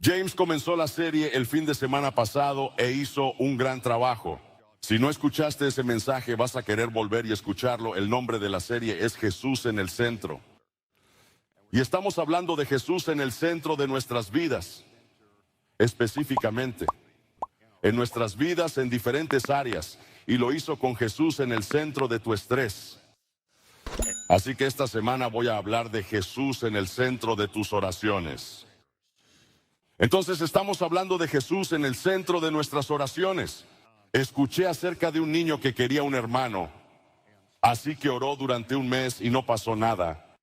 James comenzó la serie el fin de semana pasado e hizo un gran trabajo. Si no escuchaste ese mensaje, vas a querer volver y escucharlo. El nombre de la serie es Jesús en el centro. Y estamos hablando de Jesús en el centro de nuestras vidas, específicamente. En nuestras vidas en diferentes áreas. Y lo hizo con Jesús en el centro de tu estrés. Así que esta semana voy a hablar de Jesús en el centro de tus oraciones. Entonces estamos hablando de Jesús en el centro de nuestras oraciones. Escuché acerca de un niño que quería un hermano, así que oró durante un mes y no pasó nada.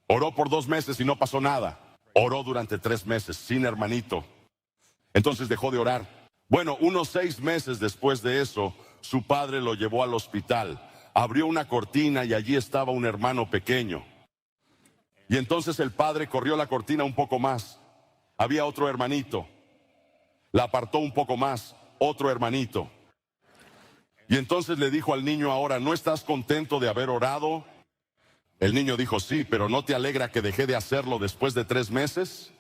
Oró por 2 meses y no pasó nada. Oró durante 3 meses sin hermanito. Entonces dejó de orar. Bueno, unos 6 meses después de eso, su padre lo llevó al hospital. Abrió una cortina y allí estaba un hermano pequeño. Y entonces el padre corrió la cortina un poco más. Había otro hermanito. La apartó un poco más, otro hermanito. Y entonces le dijo al niño ahora, ¿no estás contento de haber orado? El niño dijo, sí, pero ¿no te alegra que dejé de hacerlo después de 3 meses?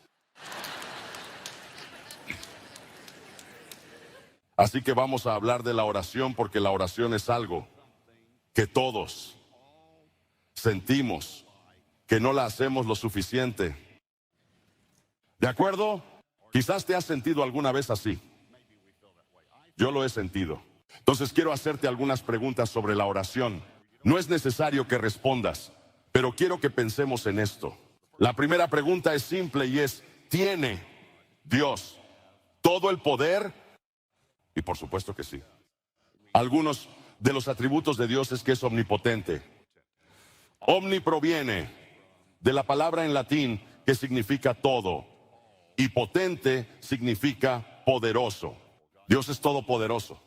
Así que vamos a hablar de la oración porque la oración es algo que todos sentimos que no la hacemos lo suficiente. ¿De acuerdo? Quizás te has sentido alguna vez así. Yo lo he sentido. Entonces quiero hacerte algunas preguntas sobre la oración. No es necesario que respondas, pero quiero que pensemos en esto. La primera pregunta es simple y es, ¿tiene Dios todo el poder? Y por supuesto que sí. Algunos de los atributos de Dios es que es omnipotente. Omni proviene de la palabra en latín que significa todo. Y potente significa poderoso. Dios es todopoderoso.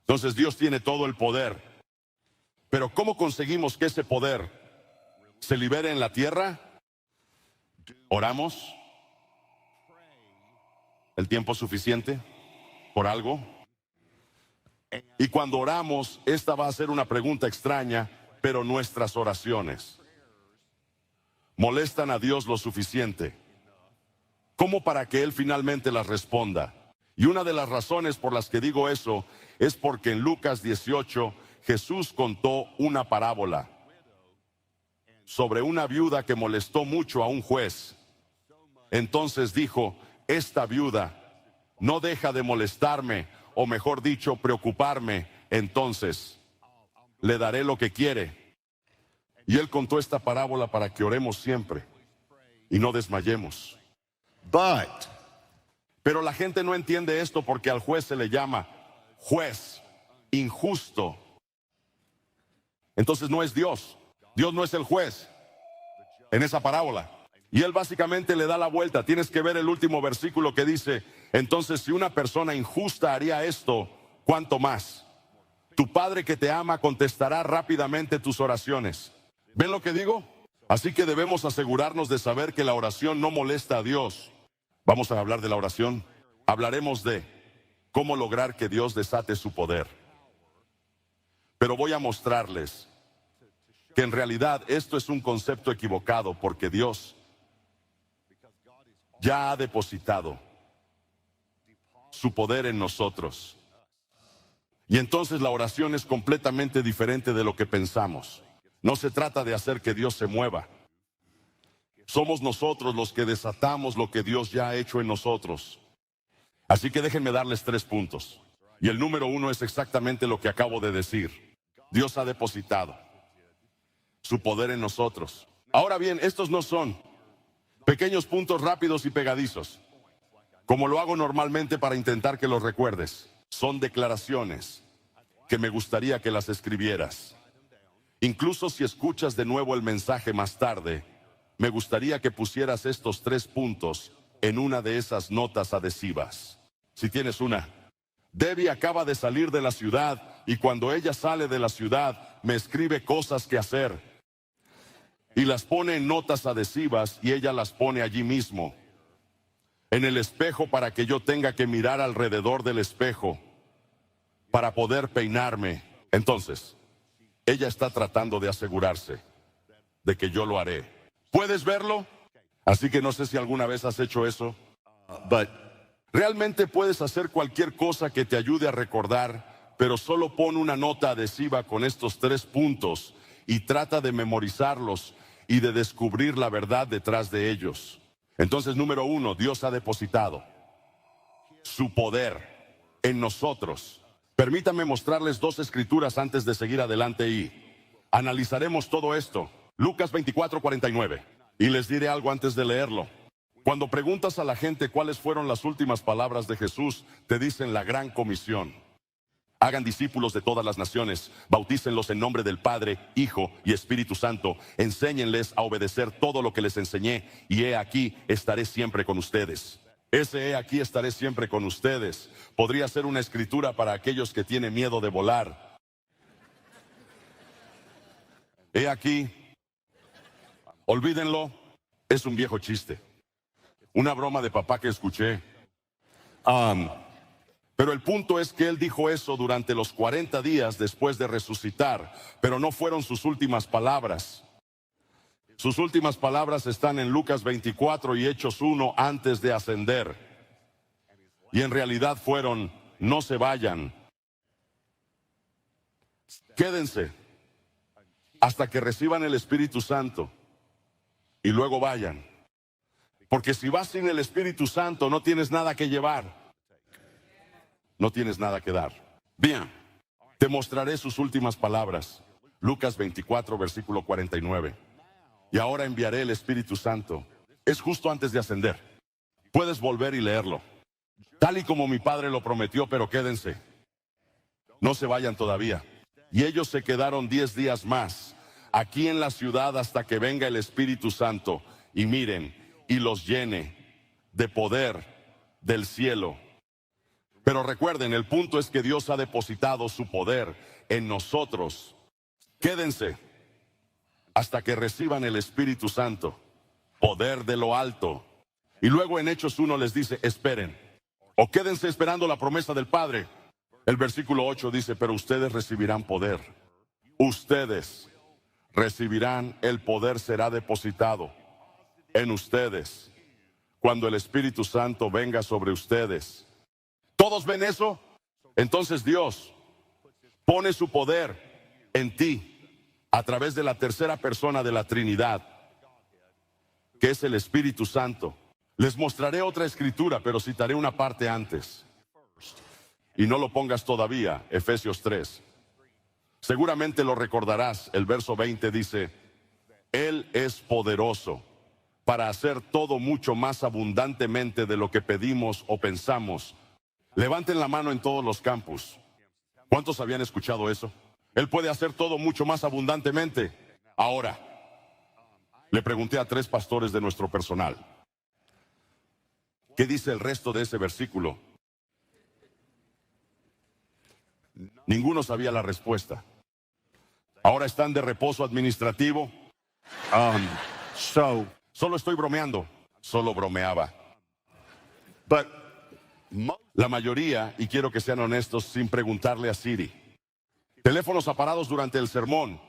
Entonces Dios tiene todo el poder. Pero ¿cómo conseguimos que ese poder se libere en la tierra? ¿Oramos el tiempo suficiente por algo? Y cuando oramos, esta va a ser una pregunta extraña, pero nuestras oraciones molestan a Dios lo suficiente como para que Él finalmente las responda. Y una de las razones por las que digo eso es porque en Lucas 18 Jesús contó una parábola sobre una viuda que molestó mucho a un juez. Entonces dijo, esta viuda no deja de molestarme, o mejor dicho, preocuparme, entonces le daré lo que quiere. Y Él contó esta parábola para que oremos siempre y no desmayemos. Pero la gente no entiende esto porque al juez se le llama juez injusto. Entonces no es Dios. Dios no es el juez en esa parábola. Y Él básicamente le da la vuelta. Tienes que ver el último versículo que dice, entonces si una persona injusta haría esto, ¿cuánto más? Tu Padre que te ama contestará rápidamente tus oraciones. ¿Ven lo que digo? Así que debemos asegurarnos de saber que la oración no molesta a Dios. Vamos a hablar de la oración. Hablaremos de cómo lograr que Dios desate su poder. Pero voy a mostrarles que en realidad esto es un concepto equivocado porque Dios ya ha depositado su poder en nosotros. Y entonces la oración es completamente diferente de lo que pensamos. No se trata de hacer que Dios se mueva. Somos nosotros los que desatamos lo que Dios ya ha hecho en nosotros. Así que déjenme darles 3 puntos. Y el número 1 es exactamente lo que acabo de decir. Dios ha depositado su poder en nosotros. Ahora bien, estos no son pequeños puntos rápidos y pegadizos, como lo hago normalmente para intentar que los recuerdes. Son declaraciones que me gustaría que las escribieras. Incluso si escuchas de nuevo el mensaje más tarde, me gustaría que pusieras estos 3 puntos en una de esas notas adhesivas. Si tienes una. Debbie acaba de salir de la ciudad y cuando ella sale de la ciudad me escribe cosas que hacer. Y las pone en notas adhesivas y ella las pone allí mismo, en el espejo para que yo tenga que mirar alrededor del espejo para poder peinarme. Entonces, ella está tratando de asegurarse de que yo lo haré. ¿Puedes verlo? Así que no sé si alguna vez has hecho eso. But Realmente puedes hacer cualquier cosa que te ayude a recordar, pero solo pon una nota adhesiva con estos 3 puntos y trata de memorizarlos y de descubrir la verdad detrás de ellos. Entonces, número 1, Dios ha depositado su poder en nosotros. Permítame mostrarles 2 escrituras antes de seguir adelante y analizaremos todo esto. Lucas 24:49. Y les diré algo antes de leerlo. Cuando preguntas a la gente cuáles fueron las últimas palabras de Jesús, te dicen la gran comisión. Hagan discípulos de todas las naciones, bautícenlos en nombre del Padre, Hijo y Espíritu Santo, enséñenles a obedecer todo lo que les enseñé, y he aquí, estaré siempre con ustedes. Ese he aquí, estaré siempre con ustedes podría ser una escritura para aquellos que tienen miedo de volar. He aquí, olvídenlo, es un viejo chiste. Una broma de papá que escuché. Pero el punto es que él dijo eso durante los 40 días después de resucitar, pero no fueron sus últimas palabras. Sus últimas palabras están en Lucas 24 y Hechos 1 antes de ascender. Y en realidad fueron: no se vayan. Quédense hasta que reciban el Espíritu Santo y luego vayan. Porque si vas sin el Espíritu Santo, no tienes nada que llevar. No tienes nada que dar. Bien, te mostraré sus últimas palabras. Lucas 24, versículo 49. Y ahora enviaré el Espíritu Santo. Es justo antes de ascender. Puedes volver y leerlo. Tal y como mi Padre lo prometió, pero quédense. No se vayan todavía. Y ellos se quedaron 10 días más aquí en la ciudad hasta que venga el Espíritu Santo. Y miren, y los llene de poder del cielo. Pero recuerden, el punto es que Dios ha depositado su poder en nosotros. Quédense hasta que reciban el Espíritu Santo, poder de lo alto. Y luego en Hechos 1 les dice: esperen, o quédense esperando la promesa del Padre. El versículo 8 dice: pero ustedes recibirán poder. Ustedes recibirán, el poder será depositado en ustedes cuando el Espíritu Santo venga sobre ustedes. ¿Todos ven eso? Entonces Dios pone su poder en ti a través de la tercera persona de la Trinidad, que es el Espíritu Santo. Les mostraré otra escritura, pero citaré una parte antes. Y no lo pongas todavía, Efesios 3. Seguramente lo recordarás, el verso 20 dice: Él es poderoso para hacer todo mucho más abundantemente de lo que pedimos o pensamos. Levanten la mano en todos los campus. ¿Cuántos habían escuchado eso? Él puede hacer todo mucho más abundantemente. Ahora, le pregunté a 3 pastores de nuestro personal: ¿qué dice el resto de ese versículo? Ninguno sabía la respuesta. Ahora están de reposo administrativo. Solo estoy bromeando. Solo bromeaba. but La mayoría, y quiero que sean honestos sin preguntarle a Siri. Teléfonos apagados durante el sermón.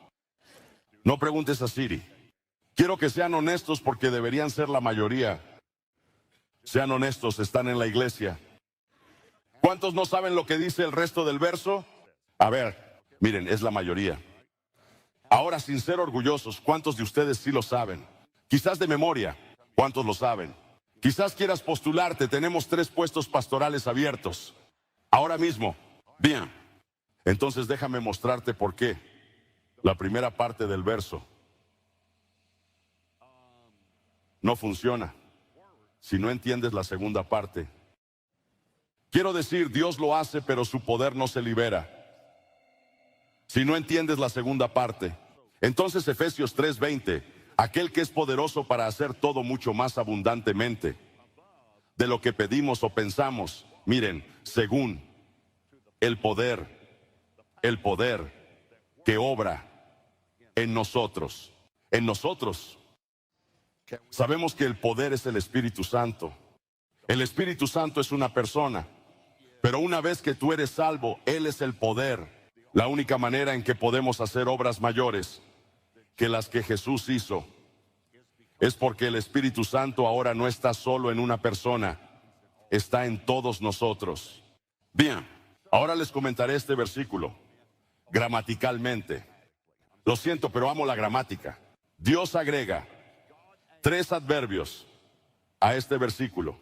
No preguntes a Siri. Quiero que sean honestos porque deberían ser la mayoría. Sean honestos, están en la iglesia. ¿Cuántos no saben lo que dice el resto del verso? A ver, miren, es la mayoría. Ahora, sin ser orgullosos, ¿cuántos de ustedes sí lo saben? Quizás de memoria, ¿cuántos lo saben? Quizás quieras postularte, tenemos 3 puestos pastorales abiertos. Ahora mismo. Bien. Entonces déjame mostrarte por qué. La primera parte del verso no funciona si no entiendes la segunda parte. Quiero decir, Dios lo hace, pero su poder no se libera si no entiendes la segunda parte. Entonces Efesios 3:20, aquel que es poderoso para hacer todo mucho más abundantemente de lo que pedimos o pensamos. Miren, según el poder que obra en nosotros. En nosotros. Sabemos que el poder es el Espíritu Santo. El Espíritu Santo es una persona, pero una vez que tú eres salvo, Él es el poder. La única manera en que podemos hacer obras mayores que las que Jesús hizo es porque el Espíritu Santo ahora no está solo en una persona, está en todos nosotros. Bien, ahora les comentaré este versículo gramaticalmente. Lo siento, pero amo la gramática. Dios agrega 3 adverbios a este versículo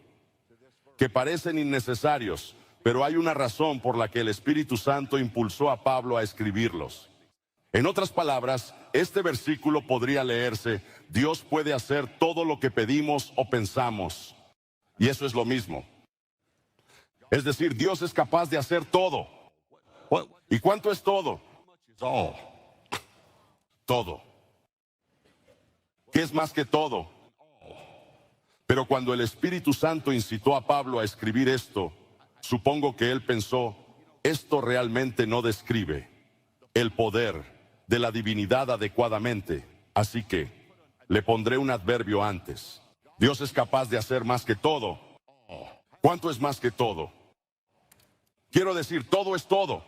que parecen innecesarios, pero hay una razón por la que el Espíritu Santo impulsó a Pablo a escribirlos. En otras palabras, este versículo podría leerse: Dios puede hacer todo lo que pedimos o pensamos. Y eso es lo mismo. Es decir, Dios es capaz de hacer todo. ¿Y cuánto es todo? Todo. ¿Qué es más que todo? Pero cuando el Espíritu Santo incitó a Pablo a escribir esto, supongo que él pensó: esto realmente no describe el poder de la divinidad adecuadamente, así que le pondré un adverbio antes. Dios es capaz de hacer más que todo. ¿Cuánto es más que todo? Quiero decir, todo es todo.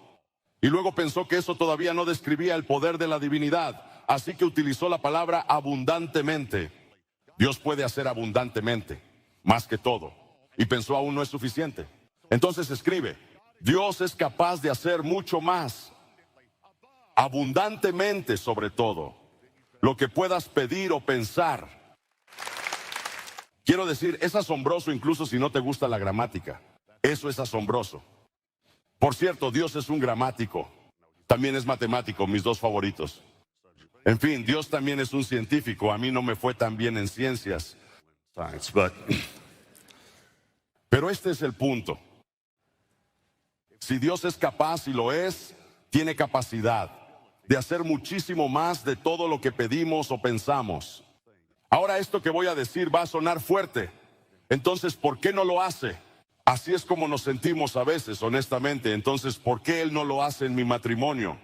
Y luego pensó que eso todavía no describía el poder de la divinidad, así que utilizó la palabra abundantemente. Dios puede hacer abundantemente, más que todo. Y pensó, aún no es suficiente. Entonces escribe: Dios es capaz de hacer mucho más, abundantemente sobre todo, lo que puedas pedir o pensar. Quiero decir, es asombroso incluso si no te gusta la gramática. Eso es asombroso. Por cierto, Dios es un gramático. También es matemático, mis dos favoritos. En fin, Dios también es un científico. A mí no me fue tan bien en ciencias. Pero este es el punto. Si Dios es capaz, y lo es, tiene capacidad de hacer muchísimo más de todo lo que pedimos o pensamos. Ahora, esto que voy a decir va a sonar fuerte. Entonces, ¿por qué no lo hace? Así es como nos sentimos a veces, honestamente. Entonces, ¿por qué Él no lo hace en mi matrimonio?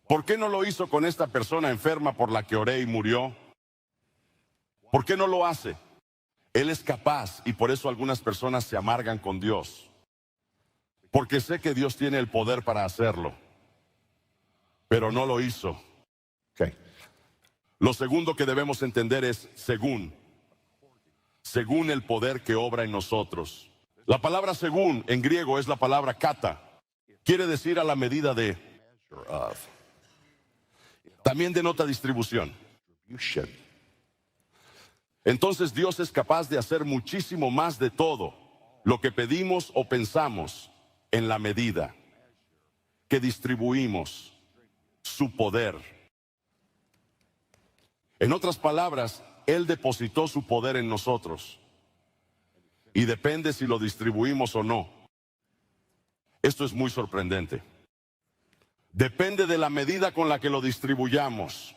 ¿Por qué no lo hizo con esta persona enferma por la que oré y murió? ¿Por qué no lo hace? Él es capaz, y por eso algunas personas se amargan con Dios. Porque sé que Dios tiene el poder para hacerlo, pero no lo hizo. Okay. Lo segundo que debemos entender es según el poder que obra en nosotros. La palabra según en griego es la palabra kata. Quiere decir a la medida de. También denota distribución. Entonces Dios es capaz de hacer muchísimo más de todo lo que pedimos o pensamos en la medida que distribuimos su poder. En otras palabras, Él depositó su poder en nosotros y depende si lo distribuimos o no. Esto es muy sorprendente. Depende de la medida con la que lo distribuyamos.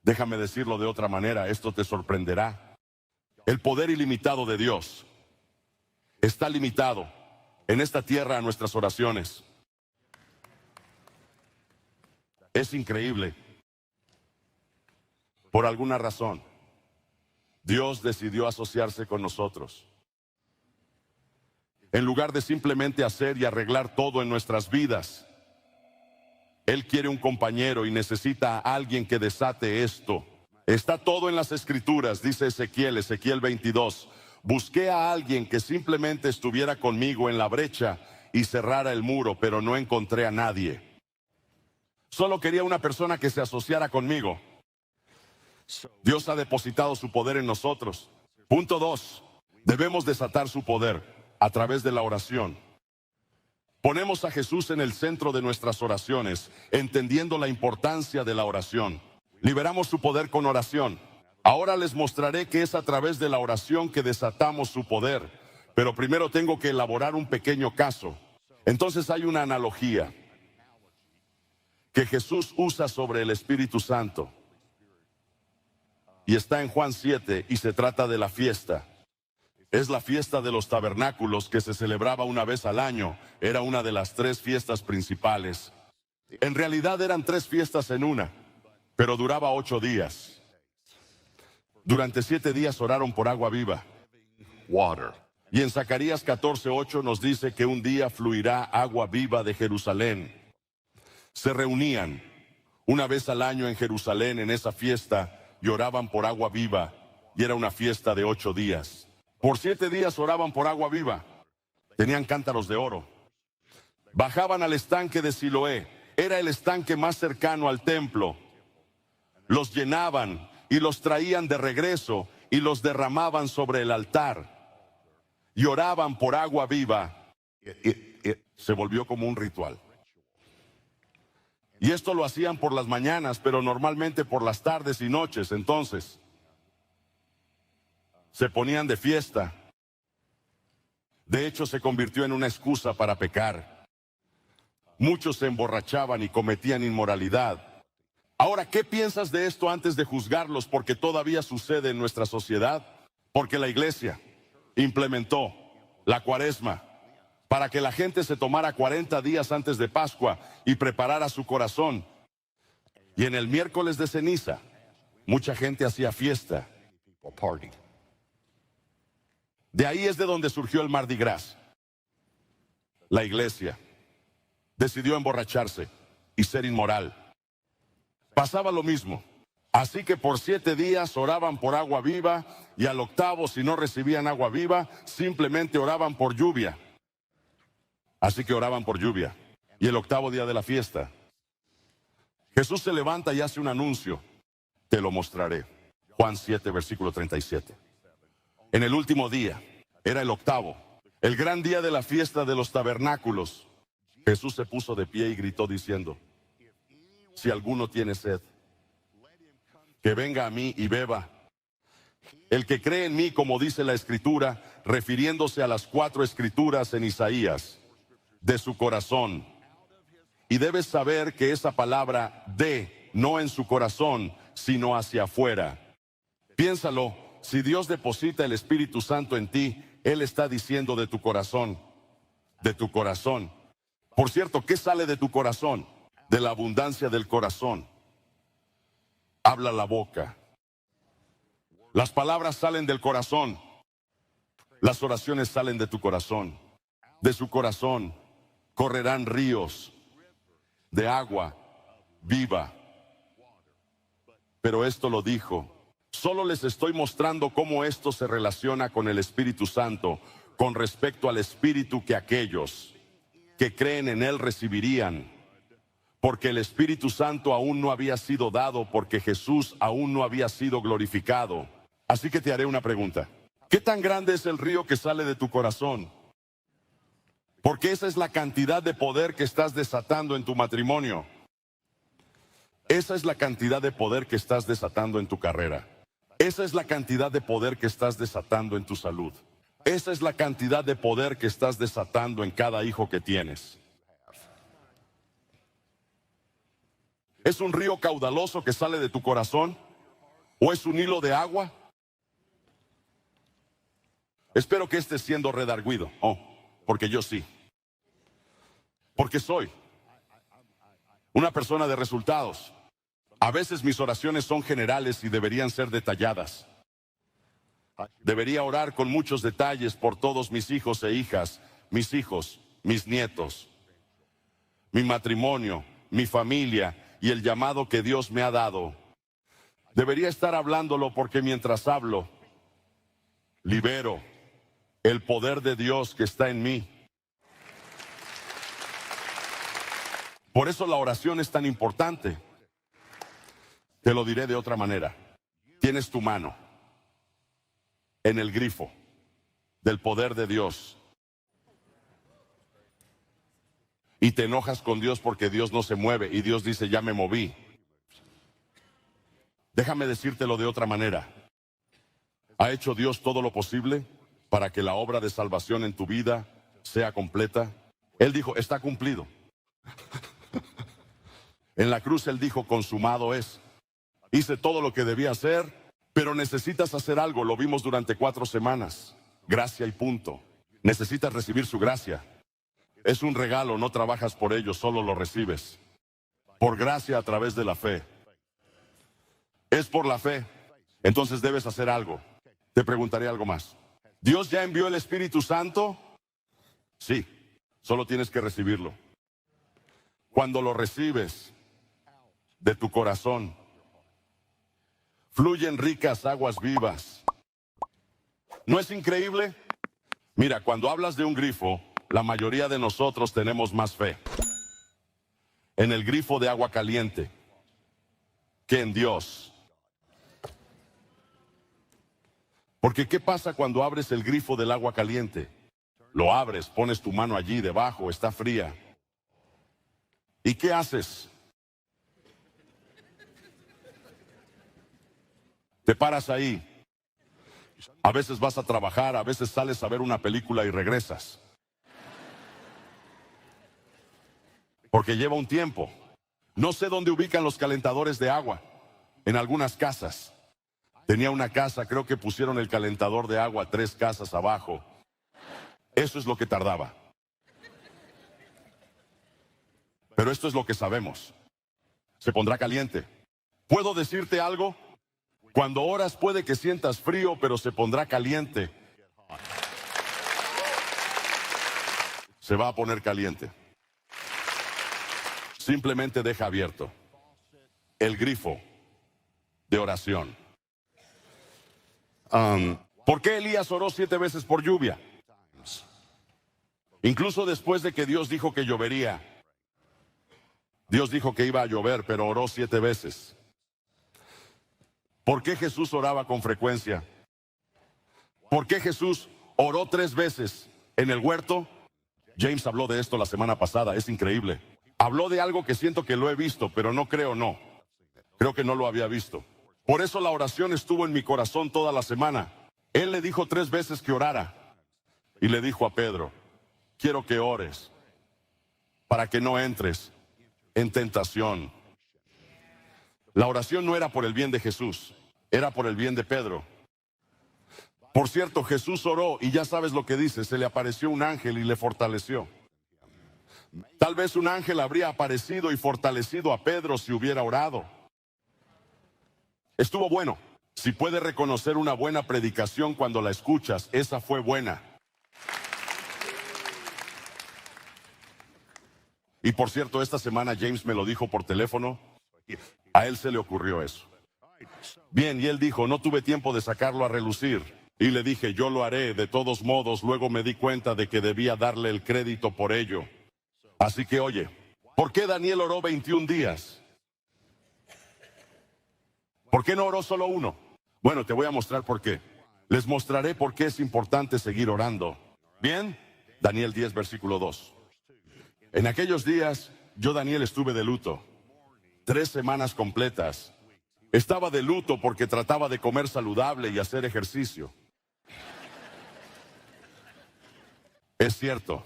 Déjame decirlo de otra manera, esto te sorprenderá. El poder ilimitado de Dios está limitado en esta tierra a nuestras oraciones. Es increíble. Por alguna razón, Dios decidió asociarse con nosotros. En lugar de simplemente hacer y arreglar todo en nuestras vidas, Él quiere un compañero y necesita a alguien que desate esto. Está todo en las Escrituras, dice Ezequiel 22. Busqué a alguien que simplemente estuviera conmigo en la brecha y cerrara el muro, pero no encontré a nadie. Solo quería una persona que se asociara conmigo. Dios ha depositado su poder en nosotros. Punto 2. Debemos desatar su poder a través de la oración. Ponemos a Jesús en el centro de nuestras oraciones, entendiendo la importancia de la oración. Liberamos su poder con oración. Ahora les mostraré que es a través de la oración que desatamos su poder. Pero primero tengo que elaborar un pequeño caso. Entonces hay una analogía que Jesús usa sobre el Espíritu Santo. Y está en Juan 7 y se trata de la fiesta. Es la fiesta de los tabernáculos que se celebraba una vez al año. Era una de las 3 fiestas principales. En realidad eran 3 fiestas en una, pero duraba 8 días. Durante 7 días oraron por agua viva. Water. Y en Zacarías 14:8 nos dice que un día fluirá agua viva de Jerusalén. Se reunían una vez al año en Jerusalén en esa fiesta y oraban por agua viva, y era una fiesta de 8 días. Por 7 días oraban por agua viva. Tenían cántaros de oro. Bajaban al estanque de Siloé. Era el estanque más cercano al templo. Los llenaban y los traían de regreso y los derramaban sobre el altar. Y oraban por agua viva. Se volvió como un ritual. Y esto lo hacían por las mañanas, pero normalmente por las tardes y noches. Entonces, se ponían de fiesta. De hecho, se convirtió en una excusa para pecar. Muchos se emborrachaban y cometían inmoralidad. Ahora, ¿qué piensas de esto antes de juzgarlos? Porque todavía sucede en nuestra sociedad. Porque la iglesia implementó la cuaresma para que la gente se tomara 40 días antes de Pascua y preparara su corazón. Y en el miércoles de ceniza, mucha gente hacía fiesta. De ahí es de donde surgió el Mardi Gras. La iglesia decidió emborracharse y ser inmoral. Pasaba lo mismo. Así que por 7 días oraban por agua viva y al octavo, si no recibían agua viva, simplemente oraban por lluvia. Así que oraban por lluvia. Y el octavo día de la fiesta, Jesús se levanta y hace un anuncio. Te lo mostraré. Juan 7, versículo 37. En el último día, era el octavo, el gran día de la fiesta de los tabernáculos, Jesús se puso de pie y gritó diciendo: si alguno tiene sed, que venga a mí y beba. El que cree en mí, como dice la Escritura, refiriéndose a las 4 Escrituras en Isaías, de su corazón. Y debes saber que esa palabra de, no en su corazón, sino hacia afuera. Piénsalo, si Dios deposita el Espíritu Santo en ti, Él está diciendo de tu corazón, de tu corazón. Por cierto, ¿qué sale de tu corazón? De la abundancia del corazón habla la boca. Las palabras salen del corazón. Las oraciones salen de tu corazón. De su corazón correrán ríos de agua viva. Pero esto lo dijo. Solo les estoy mostrando cómo esto se relaciona con el Espíritu Santo, con respecto al Espíritu que aquellos que creen en Él recibirían. Porque el Espíritu Santo aún no había sido dado, porque Jesús aún no había sido glorificado. Así que te haré una pregunta. ¿Qué tan grande es el río que sale de tu corazón? Porque esa es la cantidad de poder que estás desatando en tu matrimonio. Esa es la cantidad de poder que estás desatando en tu carrera. Esa es la cantidad de poder que estás desatando en tu salud. Esa es la cantidad de poder que estás desatando en cada hijo que tienes. ¿Es un río caudaloso que sale de tu corazón? ¿O es un hilo de agua? Espero que estés siendo redarguido. Porque yo sí. Porque soy una persona de resultados. A veces mis oraciones son generales y deberían ser detalladas. Debería orar con muchos detalles por todos mis hijos e hijas, mis hijos, mis nietos, mi matrimonio, mi familia y el llamado que Dios me ha dado. Debería estar hablándolo porque mientras hablo, libero el poder de Dios que está en mí. Por eso la oración es tan importante. Te lo diré de otra manera. Tienes tu mano en el grifo del poder de Dios. Y te enojas con Dios porque Dios no se mueve y Dios dice, ya me moví. Déjame decírtelo de otra manera. ¿Ha hecho Dios todo lo posible para que la obra de salvación en tu vida sea completa? Él dijo, está cumplido. En la cruz Él dijo, consumado es. Hice todo lo que debía hacer, pero necesitas hacer algo. Lo vimos durante 4 semanas. Gracia y punto. Necesitas recibir su gracia. Es un regalo, no trabajas por ello, solo lo recibes. Por gracia a través de la fe. Es por la fe. Entonces debes hacer algo. Te preguntaré algo más. ¿Dios ya envió el Espíritu Santo? Sí, solo tienes que recibirlo. Cuando lo recibes de tu corazón, fluyen ricas aguas vivas. ¿No es increíble? Mira, cuando hablas de un grifo, la mayoría de nosotros tenemos más fe en el grifo de agua caliente que en Dios. Porque ¿qué pasa cuando abres el grifo del agua caliente? Lo abres, pones tu mano allí debajo, está fría. ¿Y qué haces? Te paras ahí. A veces vas a trabajar, a veces sales a ver una película y regresas. Porque lleva un tiempo. No sé dónde ubican los calentadores de agua. En algunas casas. Tenía una casa, creo que pusieron el calentador de agua 3 casas abajo. Eso es lo que tardaba. Pero esto es lo que sabemos. Se pondrá caliente. ¿Puedo decirte algo? Cuando oras puede que sientas frío, pero se pondrá caliente. Se va a poner caliente. Simplemente deja abierto el grifo de oración. ¿Por qué Elías oró 7 veces por lluvia? Incluso después de que Dios dijo que llovería. Dios dijo que iba a llover, pero oró 7 veces. ¿Por qué Jesús oraba con frecuencia? ¿Por qué Jesús oró 3 veces en el huerto? James habló de esto la semana pasada, es increíble. Habló de algo que siento que lo he visto, pero no creo, no. Creo que no lo había visto. Por eso la oración estuvo en mi corazón toda la semana. Él le dijo 3 veces que orara. Y le dijo a Pedro, quiero que ores para que no entres en tentación. La oración no era por el bien de Jesús, era por el bien de Pedro. Por cierto, Jesús oró y ya sabes lo que dice, se le apareció un ángel y le fortaleció. Tal vez un ángel habría aparecido y fortalecido a Pedro si hubiera orado. Estuvo bueno. Si puedes reconocer una buena predicación cuando la escuchas, esa fue buena. Y por cierto, esta semana James me lo dijo por teléfono. A él se le ocurrió eso. Bien, y él dijo, no tuve tiempo de sacarlo a relucir. Y le dije, yo lo haré, de todos modos, luego me di cuenta de que debía darle el crédito por ello. Así que oye, ¿por qué Daniel oró 21 días? ¿Por qué no oró solo 1? Bueno, te voy a mostrar por qué. Les mostraré por qué es importante seguir orando. Bien, Daniel 10, versículo 2. En aquellos días, yo Daniel estuve de luto. 3 semanas completas. Estaba de luto porque trataba de comer saludable y hacer ejercicio. Es cierto.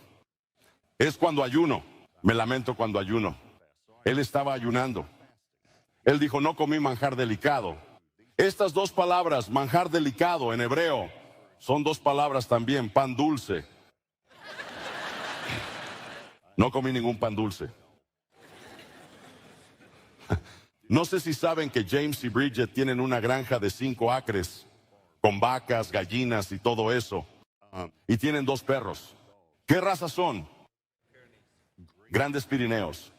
Es cuando ayuno. Me lamento cuando ayuno. Él estaba ayunando. Él dijo, no comí manjar delicado. Estas 2 palabras, manjar delicado en hebreo, son 2 palabras también, pan dulce. No comí ningún pan dulce. No sé si saben que James y Bridget tienen una granja de 5 acres, con vacas, gallinas y todo eso. Y tienen 2 perros. ¿Qué raza son? Grandes Pirineos.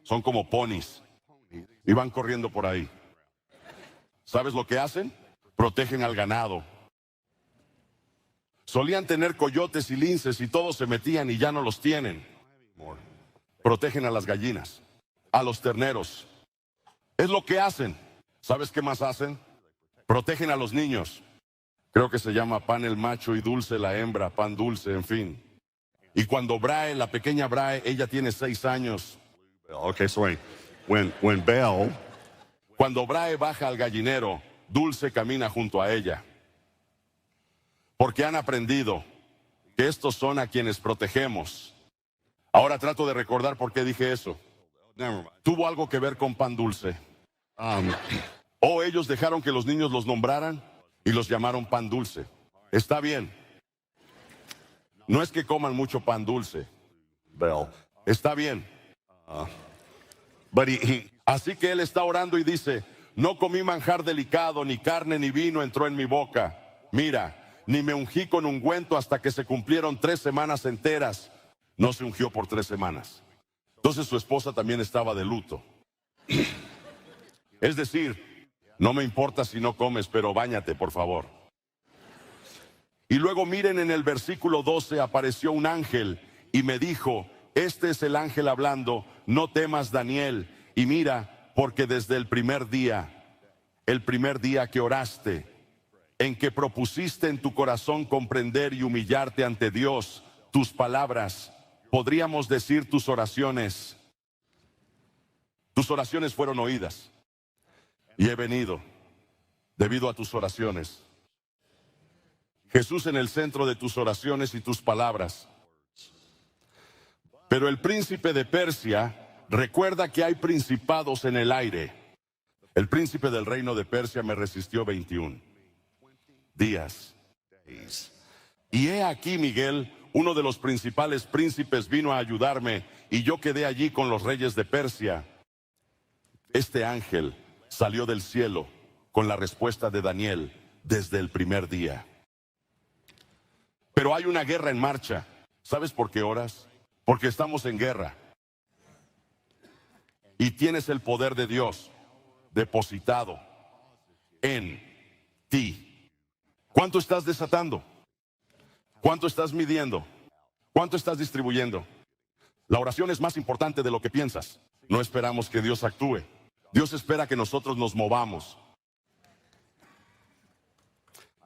Son como ponis. Y van corriendo por ahí. ¿Sabes lo que hacen? Protegen al ganado. Solían tener coyotes y linces y todos se metían y ya no los tienen. Protegen a las gallinas, a los terneros. Es lo que hacen. ¿Sabes qué más hacen? Protegen a los niños. Creo que se llama pan el macho y dulce la hembra, pan dulce, en fin. Y cuando Brae, la pequeña Brae, ella tiene 6 años. Okay, so when Belle, Cuando Brae baja al gallinero, Dulce camina junto a ella. Porque han aprendido que estos son a quienes protegemos. Ahora trato de recordar por qué dije eso. Tuvo algo que ver con pan dulce. O ellos dejaron que los niños los nombraran y los llamaron pan dulce. Está bien. No es que coman mucho pan dulce. Belle, Está bien. but Así que él está orando y dice, no comí manjar delicado, ni carne ni vino entró en mi boca. Mira, ni me ungí con ungüento hasta que se cumplieron 3 semanas enteras. No se ungió por 3 semanas. Entonces su esposa también estaba de luto. Es decir, no me importa si no comes, pero báñate, por favor. Y luego miren en el versículo 12, apareció un ángel y me dijo, este es el ángel hablando, no temas Daniel, y mira, porque desde el primer día que oraste, en que propusiste en tu corazón comprender y humillarte ante Dios, tus palabras, podríamos decir tus oraciones fueron oídas. Y he venido debido a tus oraciones. Jesús en el centro de tus oraciones y tus palabras. Pero el príncipe de Persia, recuerda que hay principados en el aire. El príncipe del reino de Persia me resistió 21 días. Y he aquí, Miguel, uno de los principales príncipes, vino a ayudarme, y yo quedé allí con los reyes de Persia. Este ángel salió del cielo con la respuesta de Daniel desde el primer día. Pero hay una guerra en marcha. ¿Sabes por qué oras? Porque estamos en guerra. Y tienes el poder de Dios depositado en ti. ¿Cuánto estás desatando? ¿Cuánto estás midiendo? ¿Cuánto estás distribuyendo? La oración es más importante de lo que piensas. No esperamos que Dios actúe. Dios espera que nosotros nos movamos.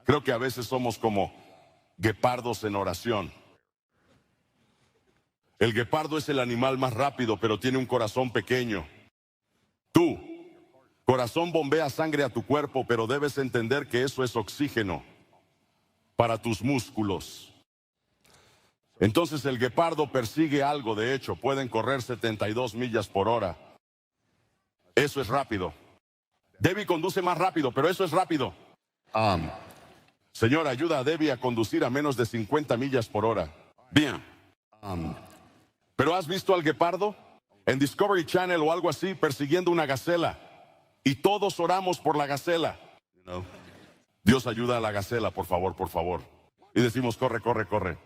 Creo que a veces somos como guepardos en oración. El guepardo es el animal más rápido, pero tiene un corazón pequeño. Tú, corazón, bombea sangre a tu cuerpo, pero debes entender que eso es oxígeno para tus músculos. Entonces el guepardo persigue algo. De hecho, pueden correr 72 millas por hora. Eso es rápido. Debbie conduce más rápido, pero eso es rápido. Señor, ayuda a Debbie a conducir a menos de 50 millas por hora. Bien. ¿Pero has visto al guepardo en Discovery Channel o algo así persiguiendo una gacela? Y todos oramos por la gacela. Dios, ayuda a la gacela, por favor, por favor. Y decimos, corre, corre, corre.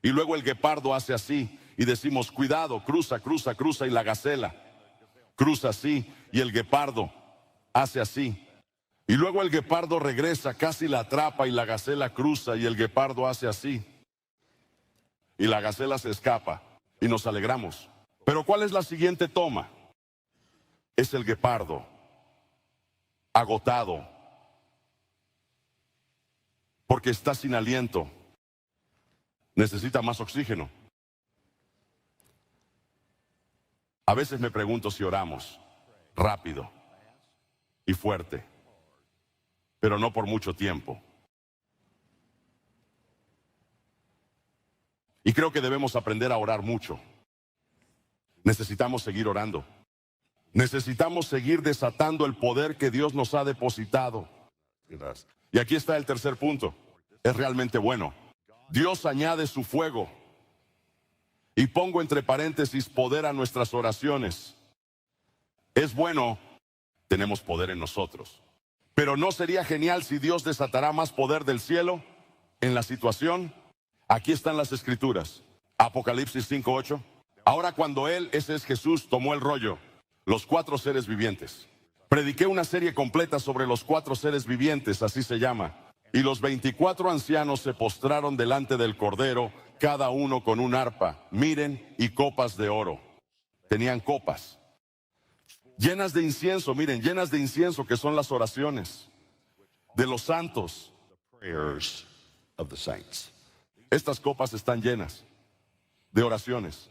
Y luego el guepardo hace así y decimos, cuidado, cruza, cruza, cruza. Y la gacela cruza así y el guepardo hace así. Y luego el guepardo regresa, casi la atrapa y la gacela cruza y el guepardo hace así. Y la gacela se escapa y nos alegramos. Pero ¿cuál es la siguiente toma? Es el guepardo agotado porque está sin aliento. Necesita más oxígeno. A veces me pregunto si oramos rápido y fuerte, pero no por mucho tiempo. Y creo que debemos aprender a orar mucho. Necesitamos seguir orando. Necesitamos seguir desatando el poder que Dios nos ha depositado. Y aquí está el tercer punto. Es realmente bueno. Dios añade su fuego. Y pongo entre paréntesis poder a nuestras oraciones. Es bueno, tenemos poder en nosotros. Pero ¿no sería genial si Dios desatara más poder del cielo en la situación? Aquí están las escrituras. Apocalipsis 5:8. Ahora cuando Él, ese es Jesús, tomó el rollo, los 4 seres vivientes. Prediqué una serie completa sobre los 4 seres vivientes, así se llama. Y los 24 ancianos se postraron delante del Cordero, cada uno con un arpa, miren, y copas de oro. Tenían copas llenas de incienso, miren, llenas de incienso, que son las oraciones de los santos. Prayers of the saints. Estas copas están llenas de oraciones.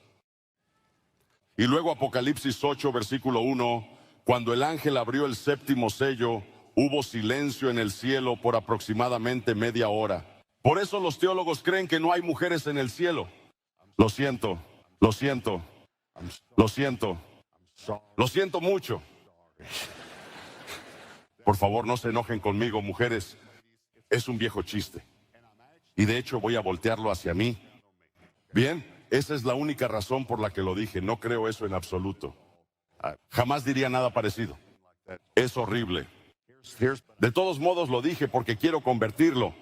Y luego Apocalipsis 8, versículo 1, cuando el ángel abrió el 7º sello, hubo silencio en el cielo por aproximadamente media hora. Por eso los teólogos creen que no hay mujeres en el cielo. Lo siento, lo siento, lo siento, lo siento mucho. Por favor, no se enojen conmigo, mujeres. Es un viejo chiste. Y de hecho voy a voltearlo hacia mí. Bien, esa es la única razón por la que lo dije. No creo eso en absoluto. Jamás diría nada parecido. Es horrible. De todos modos lo dije porque quiero convertirlo.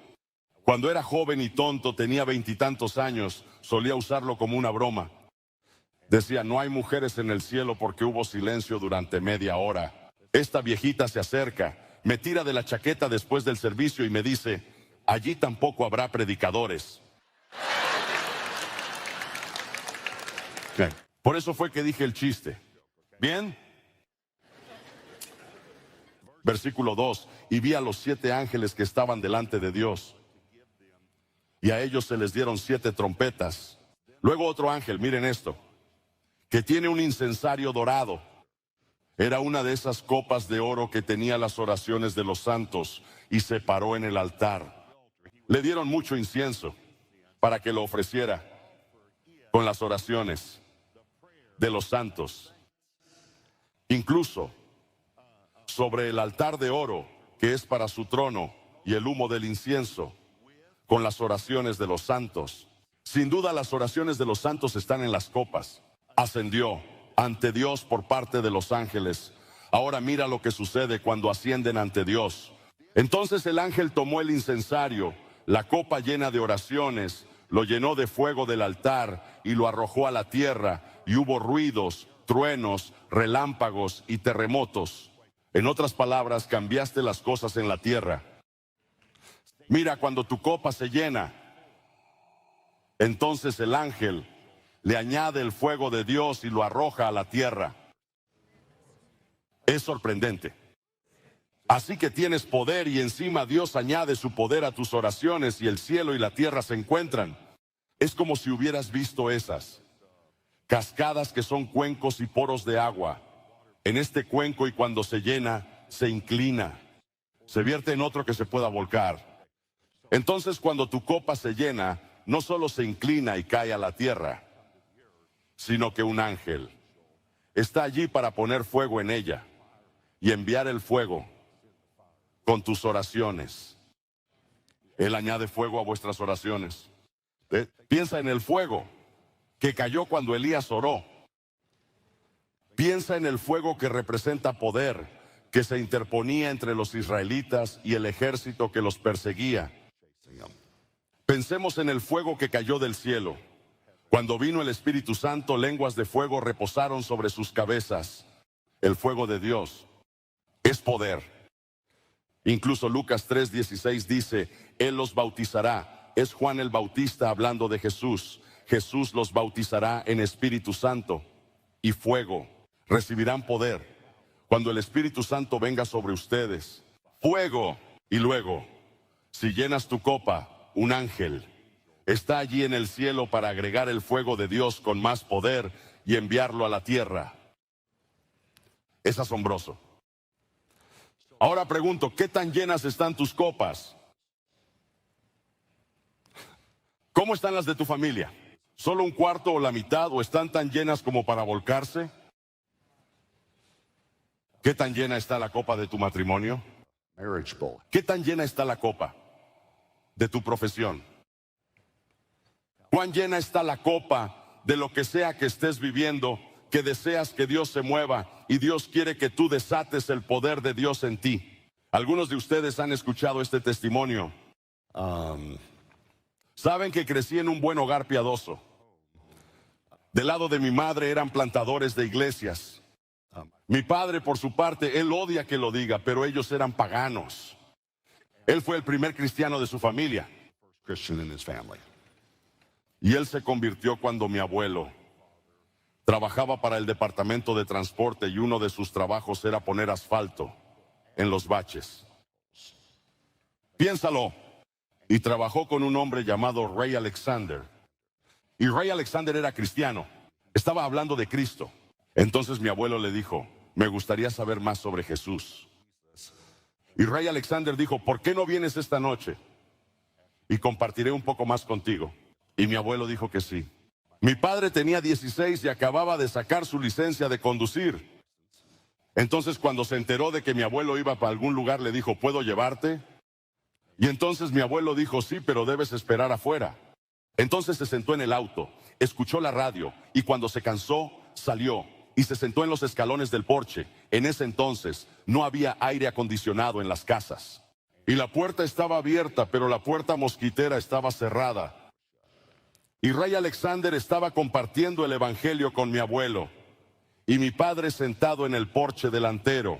Cuando era joven y tonto, tenía 20 y tantos años, solía usarlo como una broma. Decía, no hay mujeres en el cielo porque hubo silencio durante media hora. Esta viejita se acerca, me tira de la chaqueta después del servicio y me dice, allí tampoco habrá predicadores. Okay. Por eso fue que dije el chiste. ¿Bien? Versículo 2. Y vi a los 7 ángeles que estaban delante de Dios, y a ellos se les dieron 7 trompetas. Luego otro ángel, miren esto, que tiene un incensario dorado. Era una de esas copas de oro que tenía las oraciones de los santos, y se paró en el altar. Le dieron mucho incienso para que lo ofreciera con las oraciones de los santos. Incluso sobre el altar de oro, que es para su trono, y el humo del incienso, con las oraciones de los santos. Sin duda las oraciones de los santos están en las copas. Ascendió ante Dios por parte de los ángeles. Ahora mira lo que sucede cuando ascienden ante Dios. Entonces el ángel tomó el incensario, la copa llena de oraciones, lo llenó de fuego del altar y lo arrojó a la tierra, y hubo ruidos, truenos, relámpagos y terremotos. En otras palabras, cambiaste las cosas en la tierra. Mira, cuando tu copa se llena, entonces el ángel le añade el fuego de Dios y lo arroja a la tierra. Es sorprendente. Así que tienes poder, y encima Dios añade su poder a tus oraciones, y el cielo y la tierra se encuentran. Es como si hubieras visto esas cascadas que son cuencos y poros de agua. En este cuenco, y cuando se llena, se inclina, se vierte en otro que se pueda volcar. Entonces cuando tu copa se llena, no solo se inclina y cae a la tierra, sino que un ángel está allí para poner fuego en ella y enviar el fuego con tus oraciones. Él añade fuego a vuestras oraciones. Piensa en el fuego que cayó cuando Elías oró. Piensa en el fuego que representa poder, que se interponía entre los israelitas y el ejército que los perseguía. Pensemos en el fuego que cayó del cielo. Cuando vino el Espíritu Santo, lenguas de fuego reposaron sobre sus cabezas. El fuego de Dios es poder. Incluso Lucas 3:16 dice, Él los bautizará. Es Juan el Bautista hablando de Jesús. Jesús los bautizará en Espíritu Santo y fuego. Recibirán poder cuando el Espíritu Santo venga sobre ustedes. Fuego. Y luego, si llenas tu copa, un ángel está allí en el cielo para agregar el fuego de Dios con más poder y enviarlo a la tierra. Es asombroso. Ahora pregunto, ¿qué tan llenas están tus copas? ¿Cómo están las de tu familia? ¿Solo un cuarto o la mitad, o están tan llenas como para volcarse? ¿Qué tan llena está la copa de tu matrimonio? Marriage bowl. ¿Qué tan llena está la copa de tu profesión? ¿Cuán llena está la copa de lo que sea que estés viviendo, que deseas que Dios se mueva y Dios quiere que tú desates el poder de Dios en ti? Algunos de ustedes han escuchado este testimonio. Saben que crecí en un buen hogar piadoso. Del lado de mi madre eran plantadores de iglesias. Mi padre, por su parte, él odia que lo diga, pero ellos eran paganos. Él fue el primer cristiano de su familia. Christian in his family. Y él se convirtió cuando mi abuelo trabajaba para el departamento de transporte, y uno de sus trabajos era poner asfalto en los baches. Piénsalo. Y trabajó con un hombre llamado Ray Alexander. Y Ray Alexander era cristiano. Estaba hablando de Cristo. Entonces mi abuelo le dijo, me gustaría saber más sobre Jesús. Y Ray Alexander dijo, ¿por qué no vienes esta noche? Y compartiré un poco más contigo. Y mi abuelo dijo que sí. Mi padre tenía 16 y acababa de sacar su licencia de conducir. Entonces cuando se enteró de que mi abuelo iba para algún lugar, le dijo, ¿puedo llevarte? Y entonces mi abuelo dijo, sí, pero debes esperar afuera. Entonces se sentó en el auto, escuchó la radio, y cuando se cansó, salió y se sentó en los escalones del porche. En ese entonces no había aire acondicionado en las casas. Y la puerta estaba abierta, pero la puerta mosquitera estaba cerrada. Y Ray Alexander estaba compartiendo el evangelio con mi abuelo. Y mi padre sentado en el porche delantero.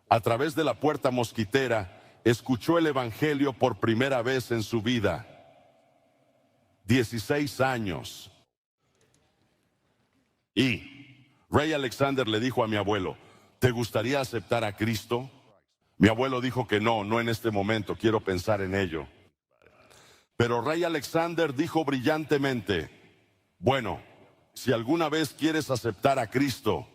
A través de la puerta mosquitera, escuchó el Evangelio por primera vez en su vida. 16 años. Y Ray Alexander le dijo a mi abuelo, ¿te gustaría aceptar a Cristo? Mi abuelo dijo que no, no en este momento, quiero pensar en ello. Pero Ray Alexander dijo brillantemente, bueno, si alguna vez quieres aceptar a Cristo,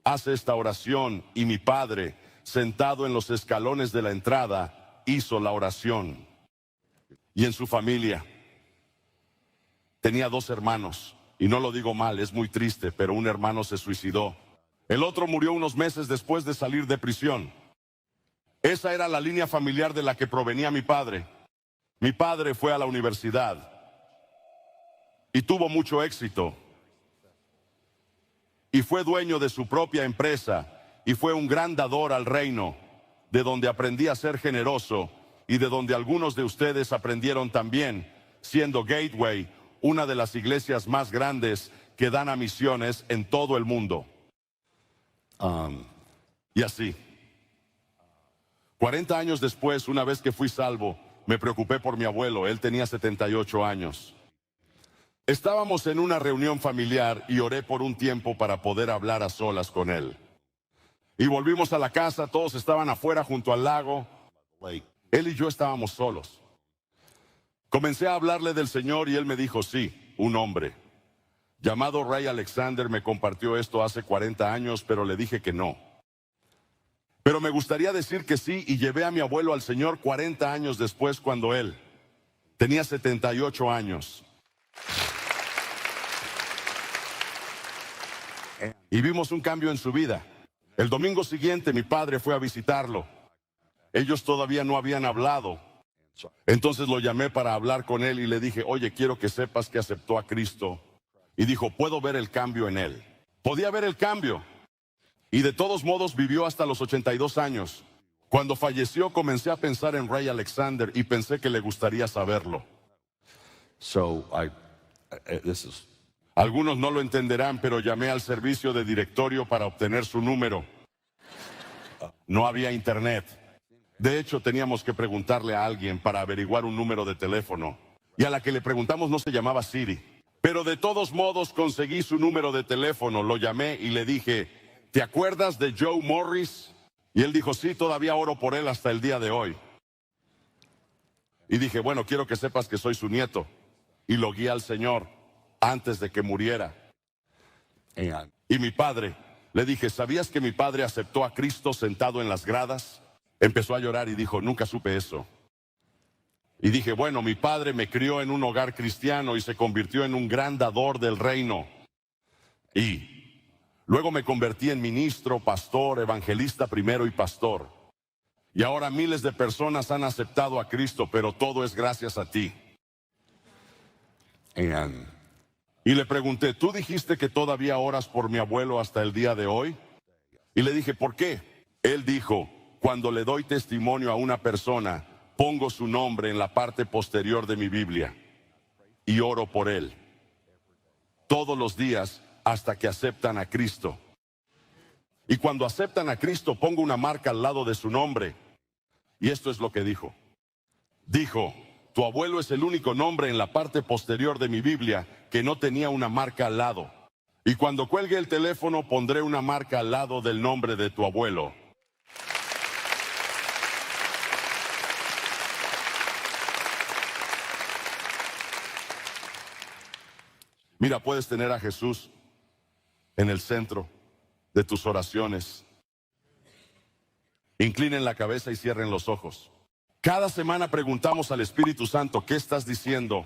haz esta oración. Y mi padre, sentado en los escalones de la entrada, hizo la oración. Y en su familia tenía 2 hermanos, y no lo digo mal, es muy triste, pero un hermano se suicidó. El otro murió unos meses después de salir de prisión. Esa era la línea familiar de la que provenía mi padre. Mi padre fue a la universidad y tuvo mucho éxito. Y fue dueño de su propia empresa y fue un gran dador al reino, de donde aprendí a ser generoso y de donde algunos de ustedes aprendieron también, siendo Gateway una de las iglesias más grandes que dan a misiones en todo el mundo. Y así, 40 años después, una vez que fui salvo, me preocupé por mi abuelo. Él tenía 78 años. Estábamos en una reunión familiar y oré por un tiempo para poder hablar a solas con él. Y volvimos a la casa, todos estaban afuera junto al lago. Él y yo estábamos solos. Comencé a hablarle del Señor y él me dijo, sí, un hombre llamado Ray Alexander me compartió esto hace 40 años, pero le dije que no. Pero me gustaría decir que sí, y llevé a mi abuelo al Señor 40 años después, cuando él tenía 78 años. Y vimos un cambio en su vida. El domingo siguiente mi padre fue a visitarlo. Ellos todavía no habían hablado. Entonces lo llamé para hablar con él y le dije, oye, quiero que sepas que aceptó a Cristo. Y dijo, puedo ver el cambio en él. Podía ver el cambio. Y de todos modos vivió hasta los 82 años. Cuando falleció comencé a pensar en Ray Alexander y pensé que le gustaría saberlo. Algunos no lo entenderán, pero llamé al servicio de directorio para obtener su número. No había internet. De hecho, teníamos que preguntarle a alguien para averiguar un número de teléfono. Y a la que le preguntamos no se llamaba Siri. Pero de todos modos conseguí su número de teléfono, lo llamé y le dije, ¿te acuerdas de Joe Morris? Y él dijo, sí, todavía oro por él hasta el día de hoy. Y dije, bueno, quiero que sepas que soy su nieto. Y lo guié al Señor antes de que muriera. Y mi padre, le dije, ¿sabías que mi padre aceptó a Cristo sentado en las gradas? Empezó a llorar y dijo, nunca supe eso. Y dije, bueno, mi padre me crió en un hogar cristiano y se convirtió en un gran dador del reino. Y luego me convertí en ministro, pastor, evangelista primero y pastor. Y ahora miles de personas han aceptado a Cristo, pero todo es gracias a ti. Y le pregunté, ¿tú dijiste que todavía oras por mi abuelo hasta el día de hoy? Y le dije, ¿por qué? Él dijo, cuando le doy testimonio a una persona, pongo su nombre en la parte posterior de mi Biblia y oro por él todos los días hasta que aceptan a Cristo. Y cuando aceptan a Cristo, pongo una marca al lado de su nombre. Y esto es lo que dijo. Dijo, tu abuelo es el único nombre en la parte posterior de mi Biblia que no tenía una marca al lado. Y cuando cuelgue el teléfono, pondré una marca al lado del nombre de tu abuelo. Mira, puedes tener a Jesús en el centro de tus oraciones. Inclinen la cabeza y cierren los ojos. Cada semana preguntamos al Espíritu Santo, ¿qué estás diciendo?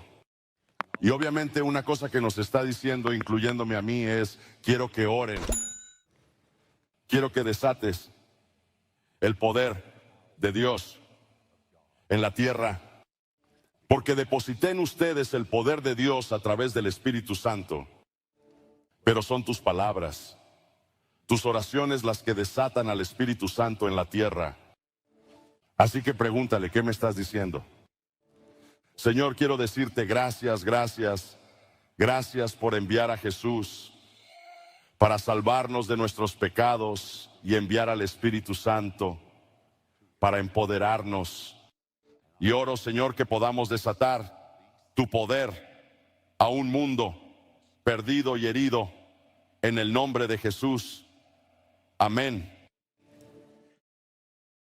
Y obviamente una cosa que nos está diciendo, incluyéndome a mí, es, quiero que oren. Quiero que desates el poder de Dios en la tierra. Porque deposité en ustedes el poder de Dios a través del Espíritu Santo. Pero son tus palabras, tus oraciones las que desatan al Espíritu Santo en la tierra. Así que pregúntale, ¿qué me estás diciendo? Señor, quiero decirte gracias, gracias, gracias por enviar a Jesús para salvarnos de nuestros pecados y enviar al Espíritu Santo para empoderarnos. Y oro, Señor, que podamos desatar tu poder a un mundo perdido y herido en el nombre de Jesús. Amén.